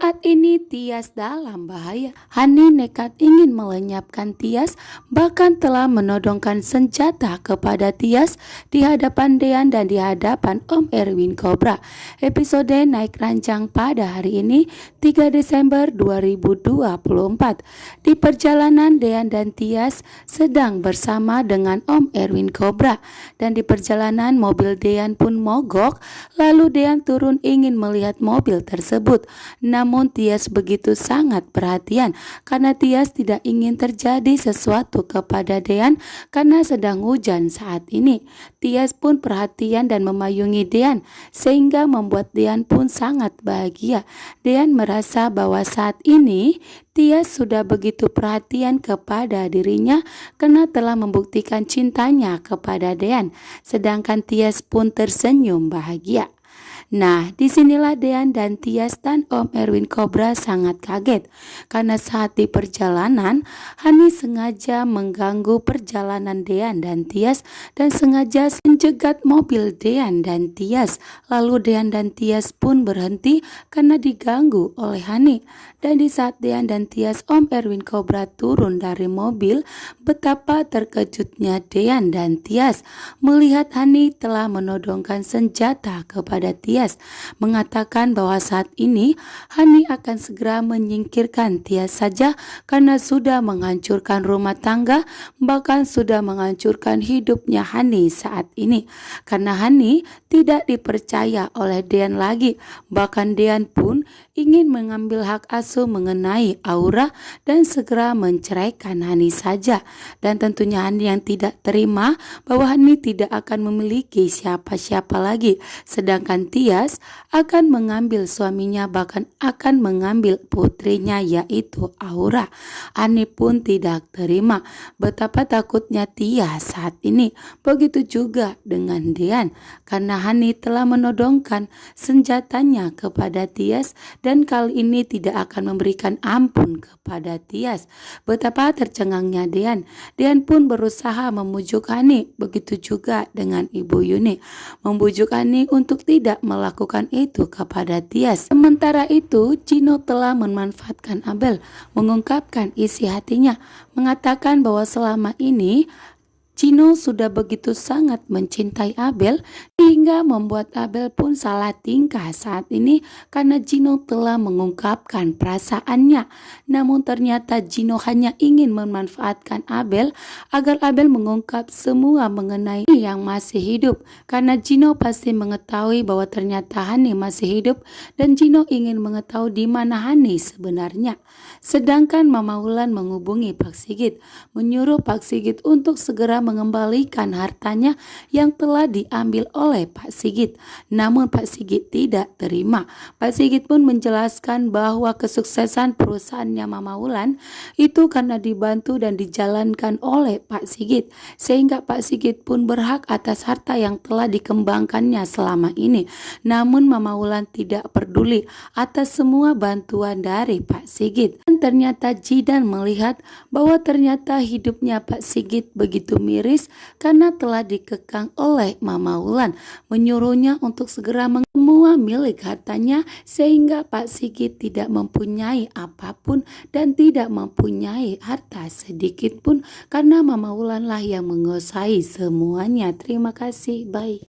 Saat ini Tias dalam bahaya. Hani nekat ingin melenyapkan Tias, bahkan telah menodongkan senjata kepada Tias di hadapan Dean dan di hadapan Om Erwin Cobra. Episode naik ranjang pada hari ini 3 Desember 2024. Di perjalanan Dean dan Tias sedang bersama dengan Om Erwin Cobra, dan di perjalanan mobil Dean pun mogok. Lalu Dean turun ingin melihat mobil tersebut. Namun Tias begitu sangat perhatian karena Tias tidak ingin terjadi sesuatu kepada Dean karena sedang hujan saat ini. Tias pun perhatian dan memayungi Dean sehingga membuat Dean pun sangat bahagia. Dean merasa bahwa saat ini Tias sudah begitu perhatian kepada dirinya karena telah membuktikan cintanya kepada Dean. Sedangkan Tias pun tersenyum bahagia. Nah, disinilah Dean dan Tias dan Om Erwin Cobra sangat kaget karena saat di perjalanan Hani sengaja mengganggu perjalanan Dean dan Tias dan sengaja menjegat mobil Dean dan Tias. Lalu Dean dan Tias pun berhenti karena diganggu oleh Hani. Dan di saat Dean dan Tias, Om Erwin Cobra turun dari mobil, betapa terkejutnya Dean dan Tias melihat Hani telah menodongkan senjata kepada Tias, mengatakan bahwa saat ini Hani akan segera menyingkirkan Tias saja karena sudah menghancurkan rumah tangga, bahkan sudah menghancurkan hidupnya Hani saat ini. Karena Hani tidak dipercaya oleh Dean lagi, bahkan Dean pun ingin mengambil hak asuh mengenai Aura dan segera menceraikan Hani saja. Dan tentunya Hani yang tidak terima bahwa Hani tidak akan memiliki siapa-siapa lagi, sedangkan Tias akan mengambil suaminya, bahkan akan mengambil putrinya yaitu Aura. Hani pun tidak terima. Betapa takutnya Tias saat ini. Begitu juga dengan Dean karena Hani telah menodongkan senjatanya kepada Tias dan kali ini tidak akan memberikan ampun kepada Tias. Betapa tercengangnya Dean. Dean pun berusaha membujuk Hani. Begitu juga dengan Ibu Yuni, membujuk Hani untuk tidak melakukan itu kepada Tias. Sementara itu Gino telah memanfaatkan Abel, mengungkapkan isi hatinya, mengatakan bahwa selama ini Gino sudah begitu sangat mencintai Abel hingga membuat Abel pun salah tingkah saat ini karena Gino telah mengungkapkan perasaannya. Namun ternyata Gino hanya ingin memanfaatkan Abel agar Abel mengungkap semua mengenai yang masih hidup, karena Gino pasti mengetahui bahwa ternyata Hani masih hidup dan Gino ingin mengetahui di mana Hani sebenarnya. Sedangkan Mama Wulan menghubungi Pak Sigit, menyuruh Pak Sigit untuk segera mengembalikan hartanya yang telah diambil oleh Pak Sigit. Namun Pak Sigit tidak terima. Pak Sigit pun menjelaskan bahwa kesuksesan perusahaannya Mama Wulan itu karena dibantu dan dijalankan oleh Pak Sigit, sehingga Pak Sigit pun berhak atas harta yang telah dikembangkannya selama ini. Namun Mama Wulan tidak peduli atas semua bantuan dari Pak Sigit. Dan ternyata Jidan melihat bahwa ternyata hidupnya Pak Sigit begitu miris karena telah dikekang oleh Mama Wulan, menyuruhnya untuk segera semua milik hartanya sehingga Pak Sigit tidak mempunyai apapun dan tidak mempunyai harta sedikit pun karena Mama Wulan lah yang menguasai semuanya. Terima kasih, bye.